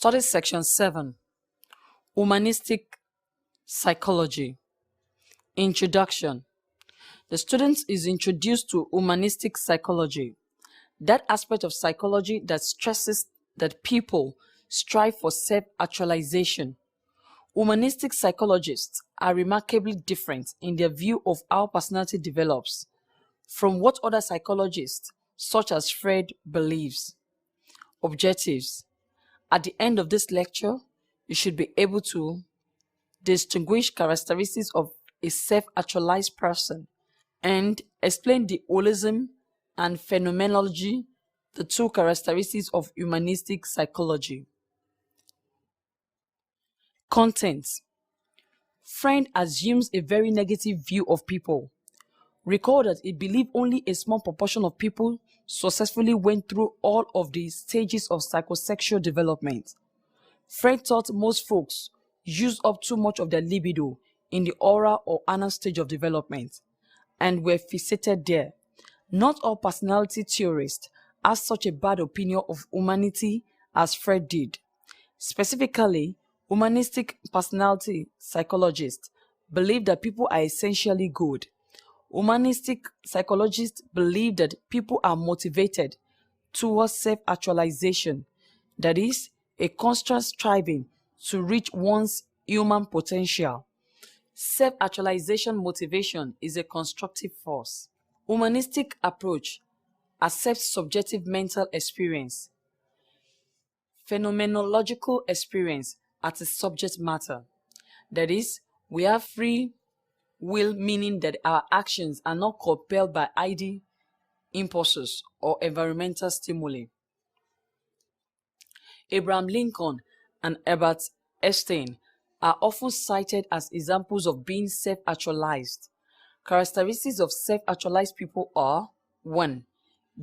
Study Section 7, Humanistic Psychology. Introduction. The student is introduced to humanistic psychology, that aspect of psychology that stresses that people strive for self-actualization. Humanistic psychologists are remarkably different in their view of how personality develops from what other psychologists, such as Freud, believes. Objectives. At the end of this lecture, you should be able to distinguish characteristics of a self-actualized person and explain the holism and phenomenology, the two characteristics of humanistic psychology. Content. Freud assumes a very negative view of people. Recall that he believed only a small proportion of people successfully went through all of the stages of psychosexual development. Freud thought most folks used up too much of their libido in the oral or anal stage of development and were fixated there. Not all personality theorists have such a bad opinion of humanity as Freud did. Specifically, humanistic personality psychologists believe that people are essentially good. Humanistic psychologists believe that people are motivated towards self-actualization, that is, a constant striving to reach one's human potential. Self-actualization motivation is a constructive force. Humanistic approach accepts subjective mental experience, phenomenological experience as a subject matter. That is, we have free will, meaning that our actions are not compelled by idle impulses or environmental stimuli. Abraham Lincoln and Albert Einstein are often cited as examples of being self-actualized. Characteristics of self-actualized people are: 1.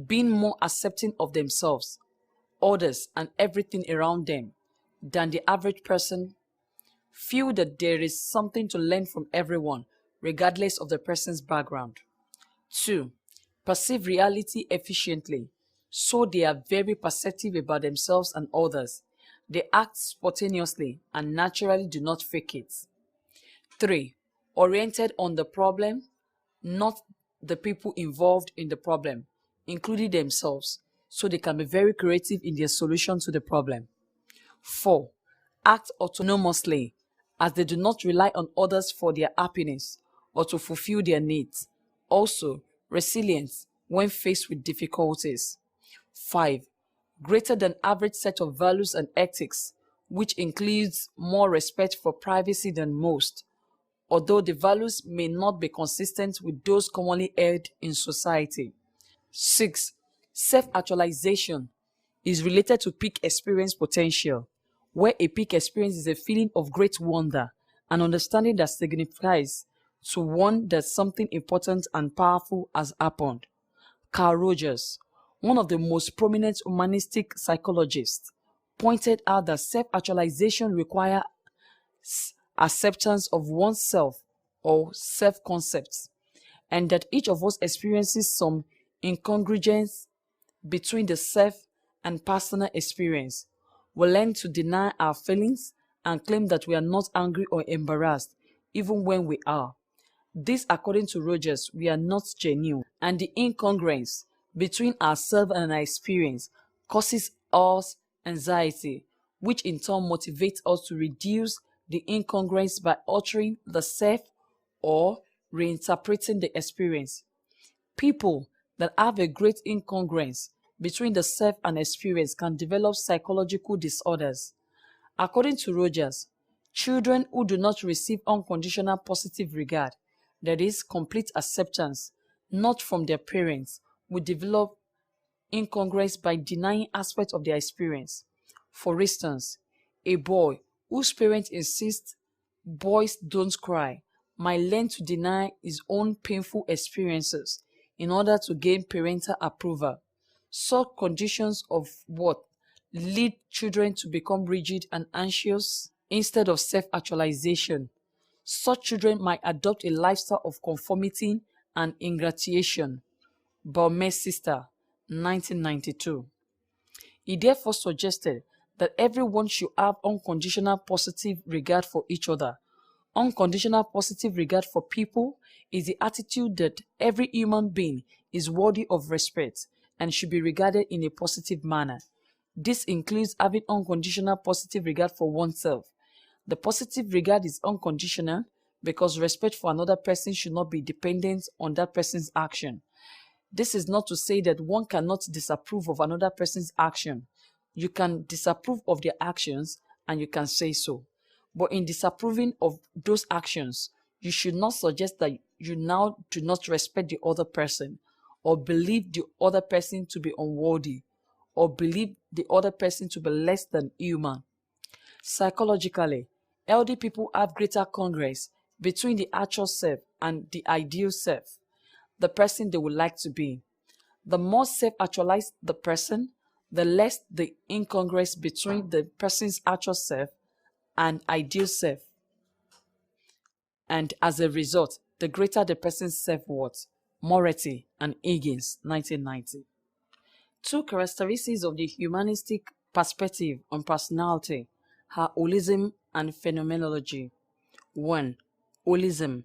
Being more accepting of themselves, others, and everything around them than the average person. Feel that there is something to learn from everyone, regardless of the person's background. 2. Perceive reality efficiently, so they are very perceptive about themselves and others. They act spontaneously and naturally do not fake it. 3. Oriented on the problem, not the people involved in the problem, including themselves, so they can be very creative in their solution to the problem. 4. Act autonomously, as they do not rely on others for their happiness or to fulfill their needs. Also, resilience when faced with difficulties. 5. Greater than average set of values and ethics, which includes more respect for privacy than most, although the values may not be consistent with those commonly held in society. 6. Self-actualization is related to peak experience potential, where a peak experience is a feeling of great wonder and understanding that signifies to one that something important and powerful has happened. Carl Rogers, one of the most prominent humanistic psychologists, pointed out that self-actualization requires acceptance of oneself or self-concepts, and that each of us experiences some incongruence between the self and personal experience. We learn to deny our feelings and claim that we are not angry or embarrassed, even when we are. This, according to Rogers, we are not genuine, and the incongruence between ourselves and our experience causes us anxiety, which in turn motivates us to reduce the incongruence by altering the self or reinterpreting the experience. People that have a great incongruence between the self and experience can develop psychological disorders. According to Rogers, children who do not receive unconditional positive regard, that is, complete acceptance, not from their parents, will develop incongruence by denying aspects of their experience. For instance, a boy whose parents insist boys don't cry might learn to deny his own painful experiences in order to gain parental approval. Such conditions of what lead children to become rigid and anxious instead of self-actualization. Such children might adopt a lifestyle of conformity and ingratitude. Baumeister, 1992. He therefore suggested that everyone should have unconditional positive regard for each other. Unconditional positive regard for people is the attitude that every human being is worthy of respect and should be regarded in a positive manner. This includes having unconditional positive regard for oneself. The positive regard is unconditional because respect for another person should not be dependent on that person's action. This is not to say that one cannot disapprove of another person's action. You can disapprove of their actions and you can say so. But in disapproving of those actions, you should not suggest that you now do not respect the other person, or believe the other person to be unworthy, or believe the other person to be less than human. Psychologically, healthy people have greater congruence between the actual self and the ideal self, the person they would like to be. The more self-actualized the person, the less the incongruence between the person's actual self and ideal self. And as a result, the greater the person's self-worth. Moretti and Higgins, 1990. Two characteristics of the humanistic perspective on personality are holism and phenomenology. 1. Holism.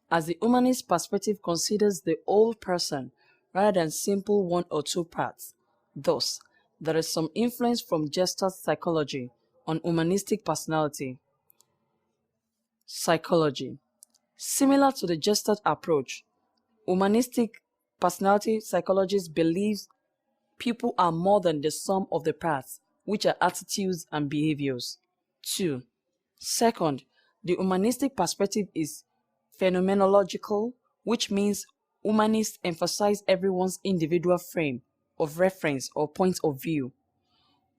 As the humanist perspective considers the whole person rather than simple one or two parts. Thus, there is some influence from Gestalt psychology on humanistic personality psychology. Similar to the Gestalt approach, humanistic personality psychologists believe people are more than the sum of the parts, which are attitudes and behaviors. 2. Second, the humanistic perspective is phenomenological, which means humanists emphasize everyone's individual frame of reference or point of view.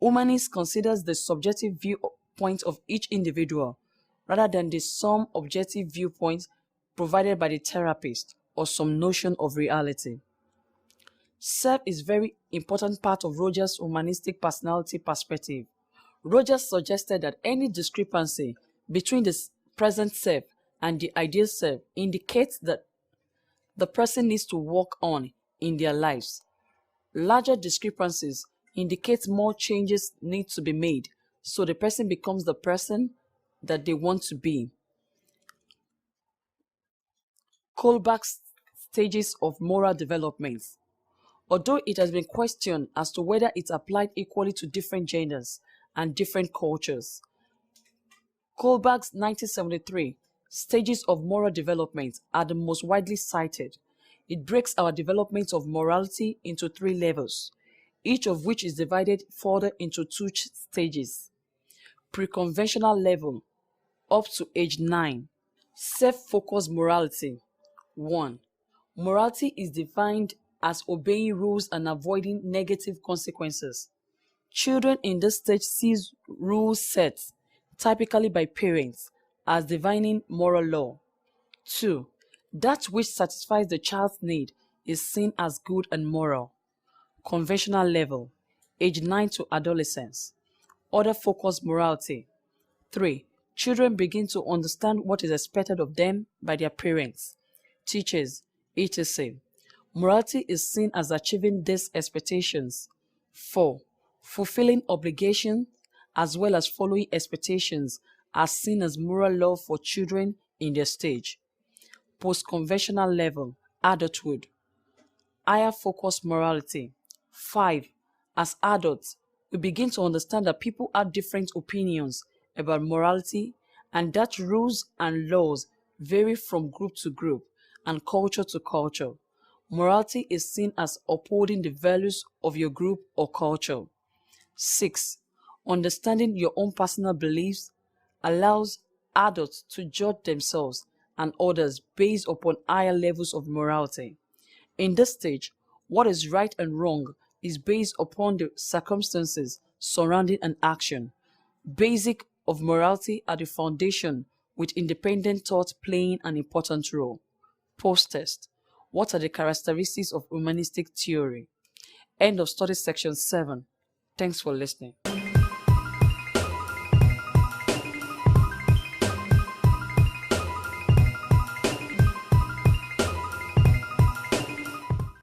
Humanists considers the subjective viewpoint of each individual rather than the some objective viewpoint provided by the therapist or some notion of reality. Self is a very important part of Rogers' humanistic personality perspective. Rogers suggested that any discrepancy between the present self and the ideal self indicates that the person needs to work on in their lives. Larger discrepancies indicate more changes need to be made, so the person becomes the person that they want to be. Kohlberg's stages of moral development. Although it has been questioned as to whether it applied equally to different genders and different cultures, Kohlberg's 1973 stages of moral development are the most widely cited. It breaks our development of morality into 3 levels, each of which is divided further into 2 stages. Pre-conventional level, up to age 9. Self-focused morality. 1. Morality is defined as obeying rules and avoiding negative consequences. Children in this stage see rules set, typically by parents, as defining moral law. 2. That which satisfies the child's need is seen as good and moral. Conventional level, age 9 to adolescence. Other focused morality. 3. Children begin to understand what is expected of them by their parents, teachers, etc. Morality is seen as achieving these expectations. 4. Fulfilling obligations as well as following expectations are seen as moral law for children in their stage. Post-conventional level, adulthood. Higher focused morality. 5. As adults, we begin to understand that people have different opinions about morality and that rules and laws vary from group to group and culture to culture. Morality is seen as upholding the values of your group or culture. 6. Understanding your own personal beliefs allows adults to judge themselves and others based upon higher levels of morality. In this stage, what is right and wrong is based upon the circumstances surrounding an action. Basic of morality are the foundation, with independent thought playing an important role. Post-test. What are the characteristics of humanistic theory? End of study section 7. Thanks for listening.